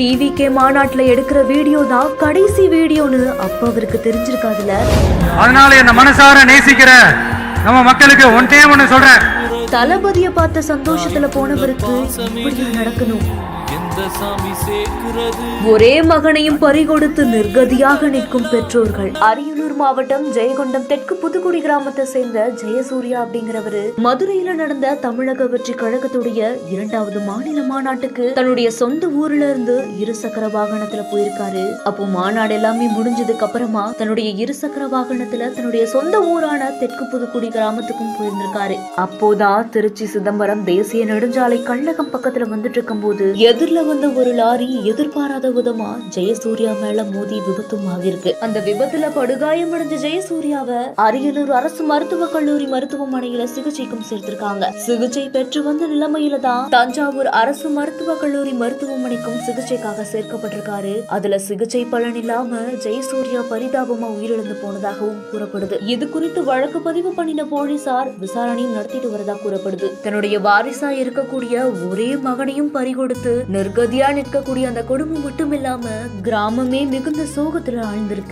TVK மாநாட்டுல எடுக்கிற video தான் கடைசி வீடியோன்னு அப்ப அவருக்கு தெரிஞ்சிருக்காதுல. அதனால என்ன மனசார நேசிக்கிற நம்ம மக்களுக்கு ஒன்று சொல்றேன், தளபதிய பார்த்த சந்தோஷத்துல போனவருக்கு இப்படி நடக்கணும். ஒரே மகனையும் பறிகொடுத்து நிர்கதியாக நிற்கும் பெற்றோர்கள். அரியலூர் மாவட்டம் ஜெயங்கொண்டம் தெற்கு புதுக்குடி கிராமத்தை சேர்ந்த ஜெயசூர்யா அப்படிங்கிறவரு மதுரையில நடந்த தமிழக வெற்றி கழகத்துடைய 2வது மாநில மாநாட்டுக்கு தன்னுடைய சொந்த ஊர்ல இருந்து இருசக்கர வாகனத்துல போயிருக்காரு. அப்போ மாநாடு எல்லாமே முடிஞ்சதுக்கு அப்புறமா தன்னுடைய இருசக்கர வாகனத்துல தன்னுடைய சொந்த ஊரான தெற்கு புதுக்குடி கிராமத்துக்கும் போயிருந்திருக்காரு. அப்போதான் திருச்சி சிதம்பரம் தேசிய நெடுஞ்சாலை கள்ளகம் பக்கத்துல வந்துட்டு இருக்கும் போது எதிரில வந்த ஒரு லாரி எதிர்பாராத விதமா ஜெயசூர்யா மேல மோதி விபத்தும் ஆகிருக்கு. அந்த விபத்துல படுகாயமடைஞ்ச ஜெயசூர்யாவை அரியலூர் அரசு மருத்துவக் கல்லூரி மருத்துவமனையில சிகிச்சைக்கும் சேர்த்திருக்காங்க. சிகிச்சை பெற்று வந்த நிலைமையில தான் தஞ்சாவூர் அரசு மருத்துவக் கல்லூரி மருத்துவமனைக்கும் சிகிச்சைக்காக சேர்க்கப்பட்டிருக்காரு. அதுல சிகிச்சை பலன் இல்லாம ஜெயசூர்யா பரிதாபமா உயிரிழந்து போனதாகவும் கூறப்படுது. இது குறித்து வழக்கு பதிவு பண்ணின போலீசார் விசாரணையும் நடத்திட்டு வரதா கூறப்படுது. தன்னுடைய வாரிசா இருக்கக்கூடிய ஒரே மகனையும் பறிகொடுத்து நிர்கதியா நிற்கக்கூடிய அந்த குடும்பம் மட்டும் இல்லாம கிராமமே மிகுந்த சோகத்துல ஆழ்ந்திருக்கு.